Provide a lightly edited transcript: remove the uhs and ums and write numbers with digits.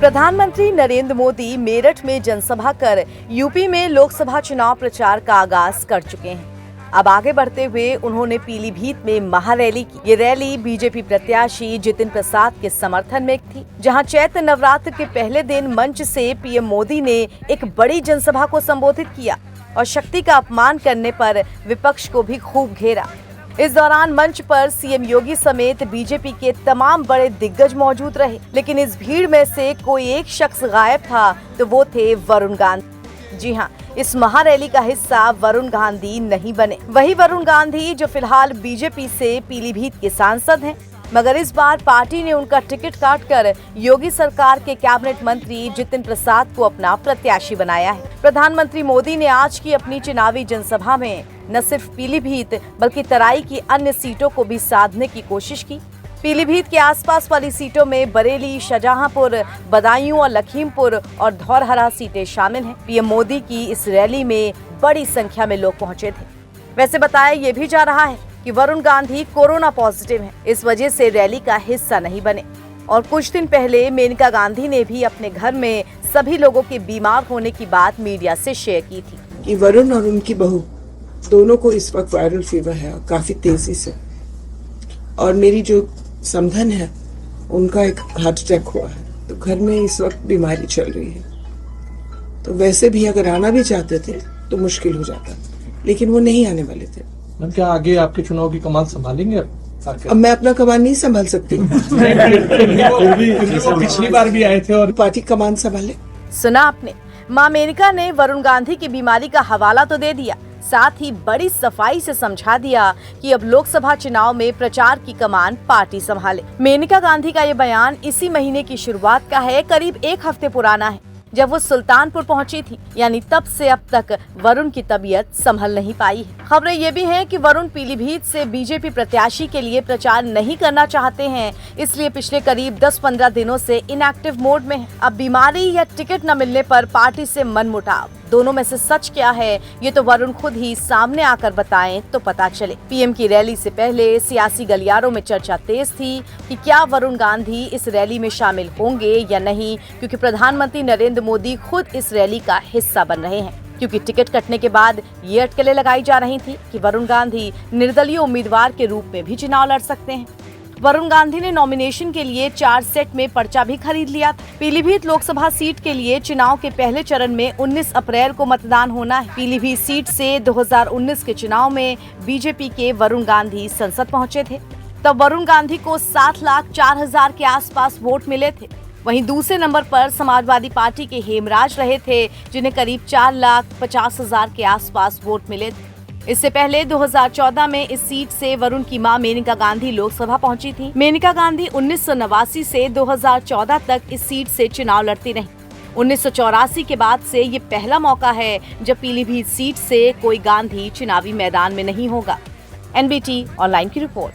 प्रधानमंत्री नरेंद्र मोदी मेरठ में जनसभा कर यूपी में लोकसभा चुनाव प्रचार का आगाज कर चुके हैं। अब आगे बढ़ते हुए उन्होंने पीलीभीत में महारैली की। ये रैली बीजेपी प्रत्याशी जितिन प्रसाद के समर्थन में थी, जहां चैत्र नवरात्र के पहले दिन मंच से पीएम मोदी ने एक बड़ी जनसभा को संबोधित किया और शक्ति का अपमान करने पर विपक्ष को भी खूब घेरा। इस दौरान मंच पर सीएम योगी समेत बीजेपी के तमाम बड़े दिग्गज मौजूद रहे, लेकिन इस भीड़ में से कोई एक शख्स गायब था तो वो थे वरुण गांधी। जी हां, इस महारैली का हिस्सा वरुण गांधी नहीं बने। वही वरुण गांधी जो फिलहाल बीजेपी से पीलीभीत के सांसद हैं, मगर इस बार पार्टी ने उनका टिकट काटकर योगी सरकार के कैबिनेट मंत्री जितिन प्रसाद को अपना प्रत्याशी बनाया है। प्रधानमंत्री मोदी ने आज की अपनी चुनावी जनसभा में न सिर्फ पीलीभीत बल्कि तराई की अन्य सीटों को भी साधने की कोशिश की। पीलीभीत के आसपास वाली सीटों में बरेली, शाहजहांपुर, बदायूं और लखीमपुर और धौरहरा सीटें शामिल हैं। पीएम मोदी की इस रैली में बड़ी संख्या में लोग पहुंचे थे। वैसे बताया ये भी जा रहा है कि वरुण गांधी कोरोना पॉजिटिव हैं, इस वजह से रैली का हिस्सा नहीं बने। और कुछ दिन पहले मेनका गांधी ने भी अपने घर में सभी लोगों के बीमार होने की बात मीडिया से शेयर की थी कि वरुण और उनकी बहू दोनों को इस वक्त वायरल फीवर है काफी तेजी से, और मेरी जो समधन है उनका एक हार्ट अटैक हुआ है, तो घर में इस वक्त बीमारी चल रही है। तो वैसे भी अगर आना भी चाहते थे तो मुश्किल हो जाता, लेकिन वो नहीं आने वाले थे। मैम, क्या आगे आपके चुनाव की कमान संभालेंगे अब मैं अपना कमान नहीं संभाल सकती। पिछली बार भी आए थे और पार्टी कमान संभाले। सुना आपने, मां मेनका ने वरुण गांधी की बीमारी का हवाला तो दे दिया, साथ ही बड़ी सफाई से समझा दिया कि अब लोकसभा चुनाव में प्रचार की कमान पार्टी संभाले। मेनका गांधी का ये बयान इसी महीने की शुरुआत का है, करीब एक हफ्ते पुराना है, जब वो सुल्तानपुर पहुंची थी। यानी तब से अब तक वरुण की तबीयत संभल नहीं पाई है। खबरें ये भी हैं कि वरुण पीलीभीत से बीजेपी प्रत्याशी के लिए प्रचार नहीं करना चाहते हैं, इसलिए पिछले करीब 10-15 दिनों से इनएक्टिव मोड में हैं। अब बीमारी या टिकट न मिलने पर पार्टी से मनमुटाव, दोनों में से सच क्या है ये तो वरुण खुद ही सामने आकर बताएं तो पता चले। पीएम की रैली से पहले सियासी गलियारों में चर्चा तेज थी कि क्या वरुण गांधी इस रैली में शामिल होंगे या नहीं, क्योंकि प्रधानमंत्री नरेंद्र मोदी खुद इस रैली का हिस्सा बन रहे हैं। क्योंकि टिकट कटने के बाद ये अटकलें लगाई जा रही थी कि वरुण गांधी निर्दलीय उम्मीदवार के रूप में भी चुनाव लड़ सकते हैं। वरुण गांधी ने नॉमिनेशन के लिए 4 सेट में पर्चा भी खरीद लिया था। पीलीभीत लोकसभा सीट के लिए चुनाव के पहले चरण में 19 अप्रैल को मतदान होना है। पीलीभीत सीट से 2019 के चुनाव में बीजेपी के वरुण गांधी संसद पहुंचे थे। तब वरुण गांधी को 7,04,000 के आसपास वोट मिले थे। वहीं दूसरे नंबर पर समाजवादी पार्टी के हेमराज रहे थे, जिन्हें करीब 4,50,000 के आसपास वोट मिले थे। इससे पहले 2014 में इस सीट से वरुण की मां मेनका गांधी लोकसभा पहुंची थी। मेनका गांधी 1989 से 2014 तक इस सीट से चुनाव लड़ती रहीं। 1984 के बाद से ये पहला मौका है जब पीलीभीत सीट से कोई गांधी चुनावी मैदान में नहीं होगा। NBT ऑनलाइन की रिपोर्ट।